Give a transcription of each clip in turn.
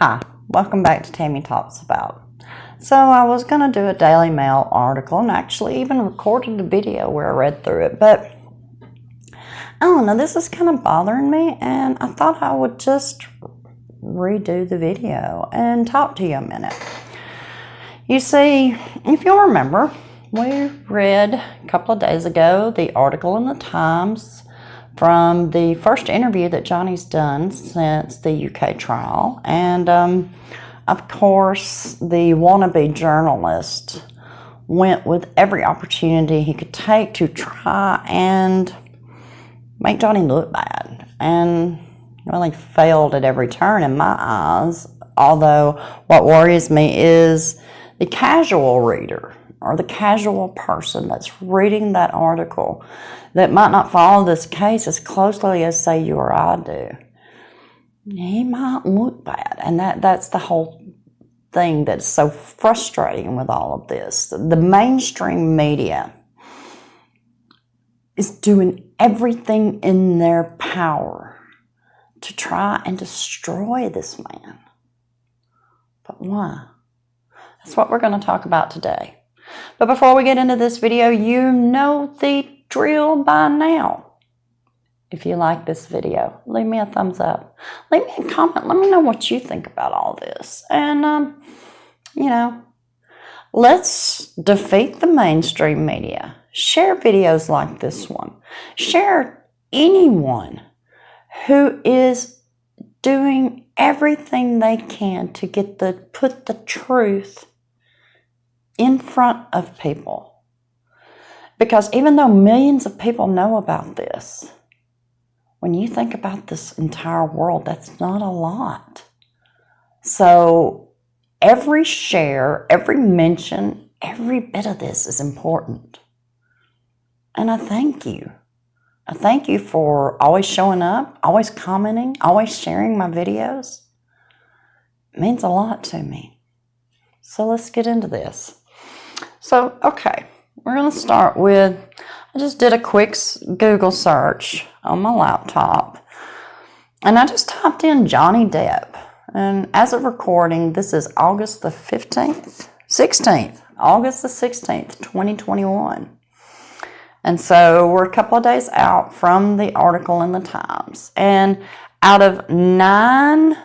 Hi, welcome back to Tammy Talks About. So I was going to do a Daily Mail article and actually even recorded a video where I read through it, but I don't know, this is kind of bothering me and I thought I would just redo the video and talk to you a minute. You see, if you'll remember, we read a couple of days ago the article in the Times from the first interview that Johnny's done since the UK trial. And of course, the wannabe journalist went with every opportunity he could take to try and make Johnny look bad. And really failed at every turn in my eyes. Although what worries me is the casual reader or the casual person that's reading that article that might not follow this case as closely as, say, you or I do. He might look bad, and that's the whole thing that's so frustrating with all of this. The mainstream media is doing everything in their power to try and destroy this man. But why? That's what we're going to talk about today. But before we get into this video, you know the drill by now. If you like this video, leave me a thumbs up. Leave me a comment. Let me know what you think about all this. And, let's defeat the mainstream media. Share videos like this one. Share anyone who is doing everything they can to put the truth in front of people. Because even though millions of people know about this, when you think about this entire world, that's not a lot. So every share, every mention, every bit of this is important. And I thank you. I thank you for always showing up, always commenting, always sharing my videos. It means a lot to me. So let's get into this. So, okay, we're going to start with, I just did a quick Google search on my laptop, and I just typed in Johnny Depp. And as of recording, this is August the 16th, 2021. And so we're a couple of days out from the article in the Times. And out of 9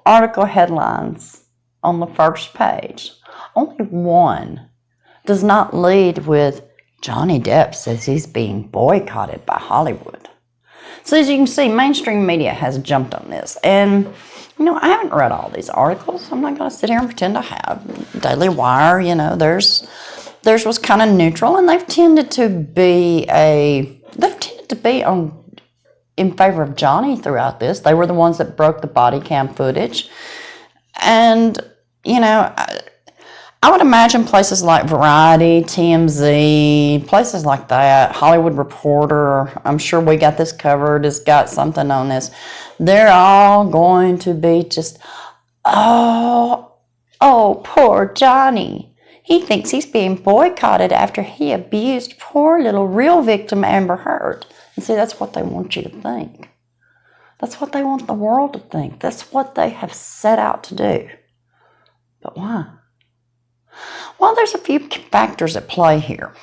article headlines on the first page, only one does not lead with Johnny Depp says he's being boycotted by Hollywood. So as you can see, mainstream media has jumped on this. And, I haven't read all these articles. I'm not going to sit here and pretend I have. Daily Wire, theirs was kind of neutral, and they've tended to be in favor of Johnny throughout this. They were the ones that broke the body cam footage. And, I would imagine places like Variety, TMZ, places like that, Hollywood Reporter, I'm sure We Got This Covered has got something on this. They're all going to be just, oh, poor Johnny. He thinks he's being boycotted after he abused poor little real victim Amber Heard. And see, that's what they want you to think. That's what they want the world to think. That's what they have set out to do. But why? Well, there's a few factors at play here.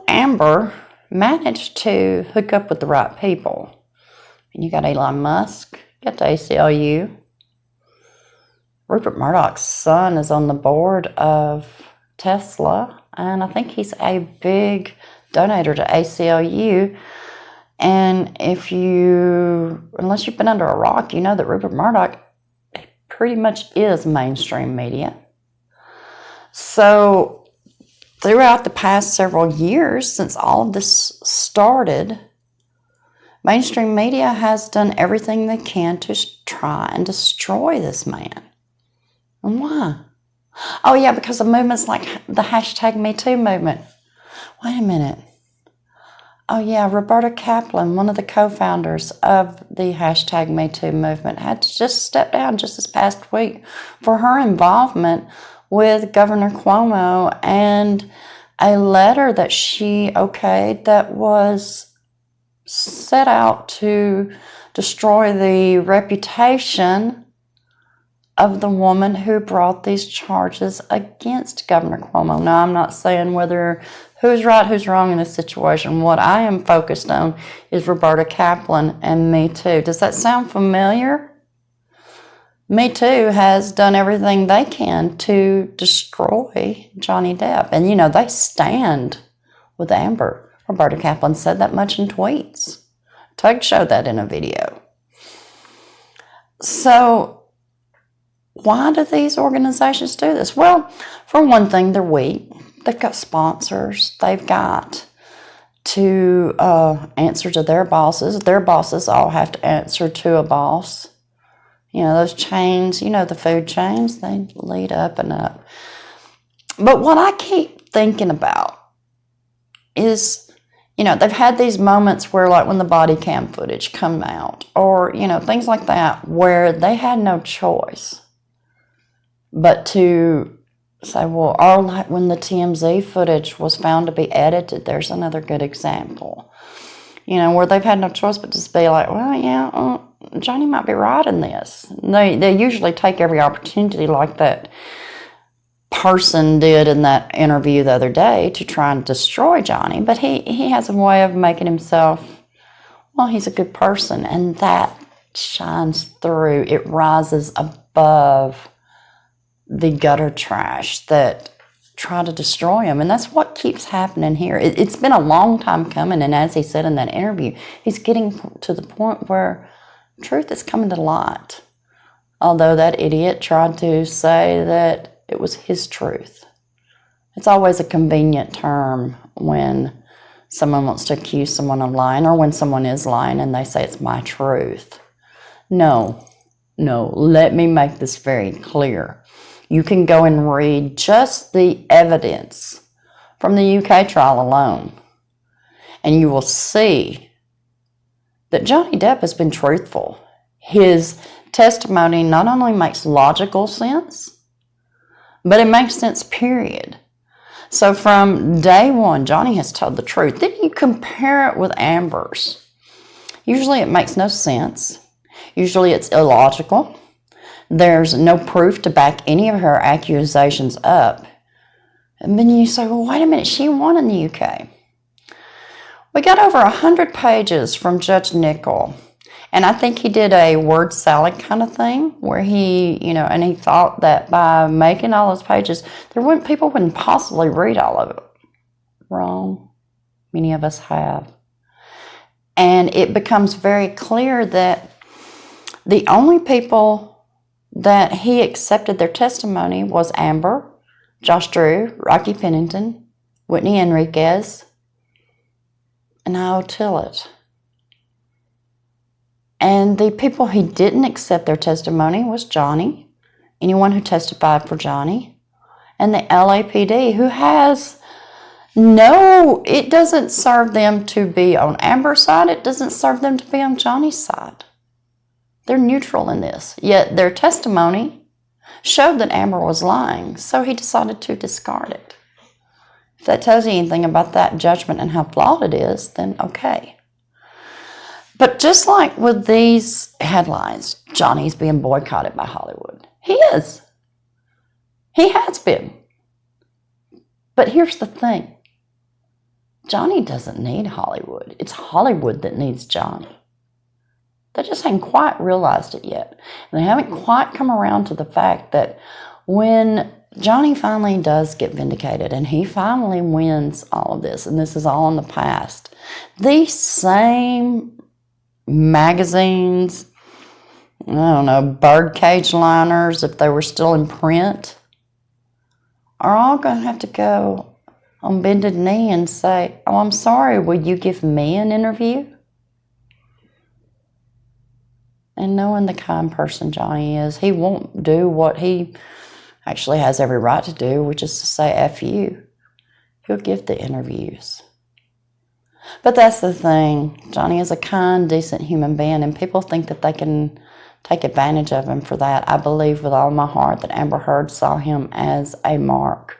Amber managed to hook up with the right people. And you got Elon Musk, you got the ACLU. Rupert Murdoch's son is on the board of Tesla, and I think he's a big donator to ACLU. And unless you've been under a rock, you know that Rupert Murdoch pretty much is mainstream media. So throughout the past several years, since all of this started, mainstream media has done everything they can to try and destroy this man. And why? Oh yeah, because of movements like the hashtag #MeToo movement. Wait a minute. Oh yeah, Roberta Kaplan, one of the co-founders of the hashtag #MeToo movement, had to just step down just this past week for her involvement with Governor Cuomo and a letter that she okayed that was set out to destroy the reputation of the woman who brought these charges against Governor Cuomo. Now, I'm not saying whether who's right, who's wrong in this situation. What I am focused on is Roberta Kaplan and Me Too. Does that sound familiar? Me Too has done everything they can to destroy Johnny Depp. And, you know, they stand with Amber. Roberta Kaplan said that much in tweets. Tug showed that in a video. So, why do these organizations do this? Well, for one thing, they're weak. They've got sponsors. They've got to answer to their bosses. Their bosses all have to answer to a boss. You know, those chains, you know, the food chains, they lead up and up. But what I keep thinking about is, you know, they've had these moments where, like when the body cam footage come out, or, you know, things like that, where they had no choice but to say, well, or like when the TMZ footage was found to be edited, there's another good example. You know, where they've had no choice but to be like, well, yeah, Johnny might be right in this. They usually take every opportunity like that person did in that interview the other day to try and destroy Johnny. But he has a way of making himself, well, he's a good person. And that shines through. It rises above the gutter trash that try to destroy him. And that's what keeps happening here. It's been a long time coming. And as he said in that interview, he's getting to the point where truth is coming to light. Although that idiot tried to say that it was his truth. It's always a convenient term when someone wants to accuse someone of lying, or when someone is lying and they say it's my truth. No, let me make this very clear. You can go and read just the evidence from the UK trial alone, and you will see that Johnny Depp has been truthful. His testimony not only makes logical sense, but it makes sense, period. So from day one, Johnny has told the truth. Then you compare it with Amber's. Usually it makes no sense. Usually it's illogical. There's no proof to back any of her accusations up. And then you say, well, wait a minute, she won in the UK. We got over 100 pages from Judge Nicol. And I think he did a word salad kind of thing where he, you know, and he thought that by making all those pages, people wouldn't possibly read all of it. Wrong. Many of us have. And it becomes very clear that the only people that he accepted their testimony was Amber, Josh Drew, Rocky Pennington, Whitney Enriquez, and Io Tillett. And the people he didn't accept their testimony was Johnny, anyone who testified for Johnny, and the LAPD, who has it doesn't serve them to be on Amber's side, it doesn't serve them to be on Johnny's side. They're neutral in this, yet their testimony showed that Amber was lying, so he decided to discard it. If that tells you anything about that judgment and how flawed it is, then okay. But just like with these headlines, Johnny's being boycotted by Hollywood. He is. He has been. But here's the thing. Johnny doesn't need Hollywood. It's Hollywood that needs Johnny. They just haven't quite realized it yet. And they haven't quite come around to the fact that when Johnny finally does get vindicated and he finally wins all of this, and this is all in the past, these same magazines, I don't know, birdcage liners, if they were still in print, are all going to have to go on bended knee and say, oh, I'm sorry, will you give me an interview? And knowing the kind person Johnny is, he won't do what he actually has every right to do, which is to say F you. He'll give the interviews. But that's the thing. Johnny is a kind, decent human being, and people think that they can take advantage of him for that. I believe with all my heart that Amber Heard saw him as a mark.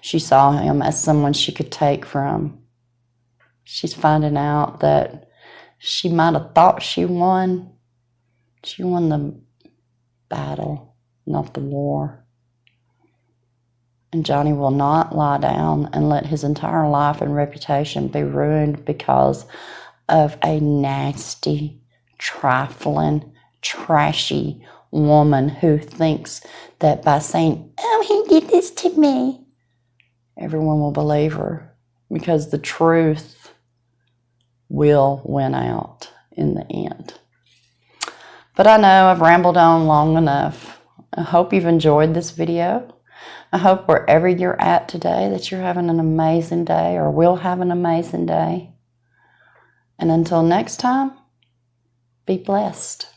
She saw him as someone she could take from. She's finding out that she might have thought she won. She won the battle, not the war. And Johnny will not lie down and let his entire life and reputation be ruined because of a nasty, trifling, trashy woman who thinks that by saying, "Oh, he did this to me," everyone will believe her, because the truth will win out in the end. But I know I've rambled on long enough. I hope you've enjoyed this video. I hope wherever you're at today that you're having an amazing day, or will have an amazing day. And until next time, be blessed.